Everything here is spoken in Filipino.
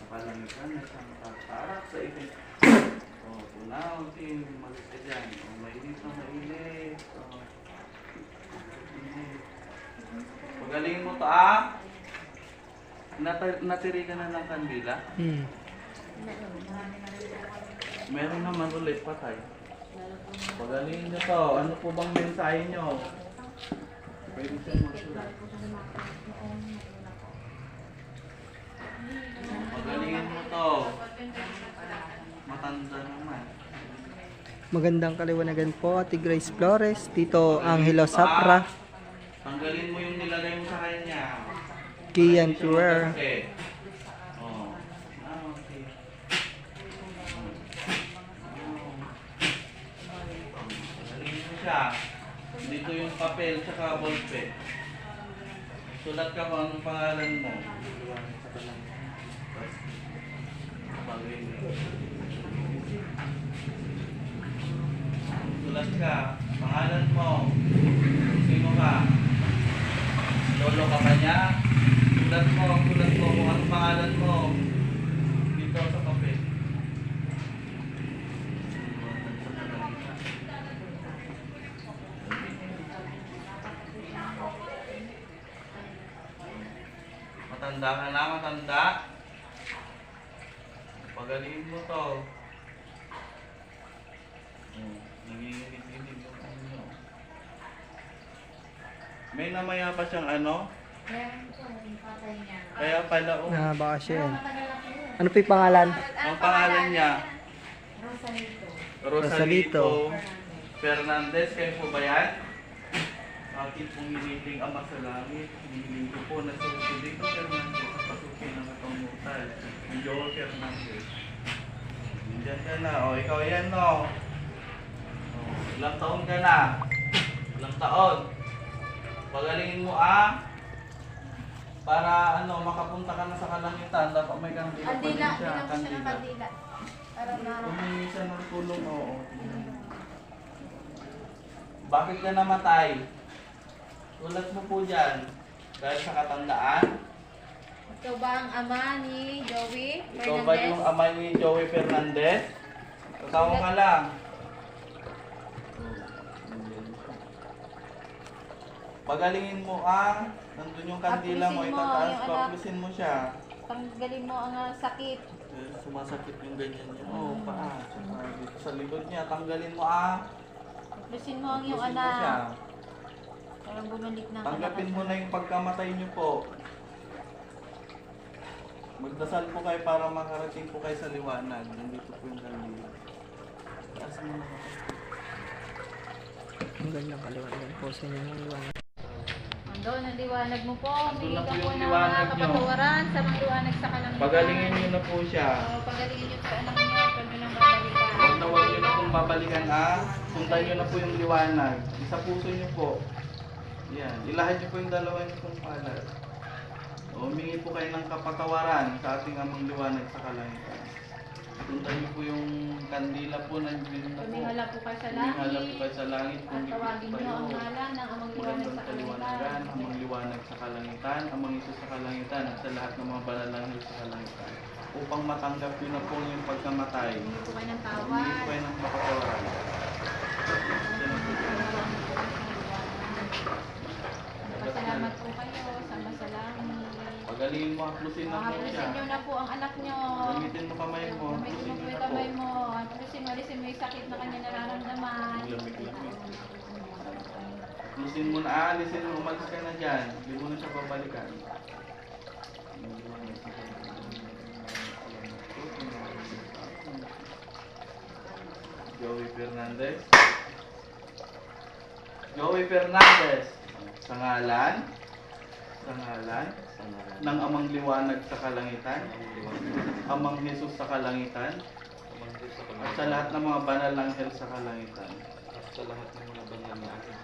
kalangitan na siyang tatarak sa ibig. O, tunaw, din, malis ka dyan. O, mainit na mainit. O, mainit. Pagaling mo to, ah. Natiri ka na ng kandila? Meron naman ulit, patay. Pagaling nyo to. Ano po bang mensahe nyo? Pwede siya magsulat. Pagalingin mo to. Matanda naman. Magandang kaliwanagan po, Ate Grace Flores, Tito Angelo Sapra, Tanggalin mo yung nilagay mo sa kanya. Kian Tour. Oh. Ah, okay. Pagalingin mo siya. Dito yung papel tsaka ballpen. Sulat ka kung anong pangalan mo. Sulat ka, pangalan mo. Sino ka? Lolo ka ba niya? Sulat mo kung anong pangalan mo. Dito sa papel. Matanda ka na, matanda. Pagalingin mo to. Nanginginig-inig yung ano. May namaya pa siyang ano? Meron po, yung patay niya. Kaya pala Na baka siya. Pero matagal na po yun. Ano po yung pangalan? ang pangalan niya? Rosalito. Rosalito Fernandez. Kayo po ba yan? Aking pong hiniling Ama sa langit, hiniling ko po na sa Rosalito Fernandez sa pasukin ng itong mortal. Ang Joel Fernandez. Diyan ka na. O, ikaw yan, no? O, ilang taon ka na? Ilang taon? Pagalingin mo, ah. Para, ano, makapunta ka na sa kalangitan. Dapat may kandila pa din Kandila, siya. bilang ko siya ng kandila. Para na... Humingi siya ng tulong, oo. Bakit ka namatay? Ulat mo po dyan. Dahil sa katandaan. Ito ba ang ama ni Joey Ikaw ba yung ama ni Joey Fernandez? Kasama ka lang. Pagalingin mo ang nandun yung kandila mo, Haplusin mo, itataas yung ko, anak. haplusin mo siya. Tanggalin mo ang sakit. Sumasakit yung ganyan niya. Oo, paa. Tsaka dito sa likod niya, tanggalin mo ah. Haplusin mo ang iyong Haplusin mo siya. anak. Parang bumalik na Tanggapin mo na yung pagkamatay niyo po. Magdasal po kayo para makarating po kayo sa liwanag. Nandito po yung kandila. Taas mo na. Magandang kaliwanagan po sa inyo ng liwanag. Doon ang liwanag mo po. Doon Humingi na ka po po yung ng liwanag mga nyo. kapatawaran sa mga liwanag sa kalangitan. Pagalingin niyo na po siya. Pagalingin niyo sa anak niyo. Pag nyo nang babalikan. Huwag niyo na pong babalikan ah. Sundan niyo na po yung liwanag. Sa puso niyo po. Yan. Ilahad niyo po yung dalawa niyo pong palad. Humingi po kayo ng kapatawaran sa ating amang liwanag sa kalangitan. Sundan niyo po yung kandila po na yun na po. Huminhala po kayo sa Huminhala po langit. kayo sa langit At kung di po tawagin niyo kayo. ang ngalan ng amang liwanag Magandang sa kaliwanagan, kalangitan. amang liwanag sa kalangitan, amang Isus sa kalangitan, at sa lahat ng mga banal na anghel sa kalangitan. Upang matanggap yun na po yung pagkamatay. Humingi po kayo ng Humingi tawad. po kayo ng kapatawaran. Pasalamat po kayo sa masalangit. Pagaling mo, haplusin na po Haplusin siya. niyo na po ang anak niyo. Gamitin mo kamay mo, Gamitin haplusin mo po niyo yung na po. kamay mo. Haplusin mo, alisin mo yung sakit na kanya nararamdaman. Lamig-lamig. Haplusin mo na, alisin mo, umalis ka na dyan. Hindi mo na siya babalikan. Joey Fernandez. Joey Fernandez. Sa ngalan ng amang liwanag sa kalangitan, amang Jesus sa kalangitan, at sa lahat ng mga banal ng anghel sa kalangitan. Sa lahat ng mga banal na aking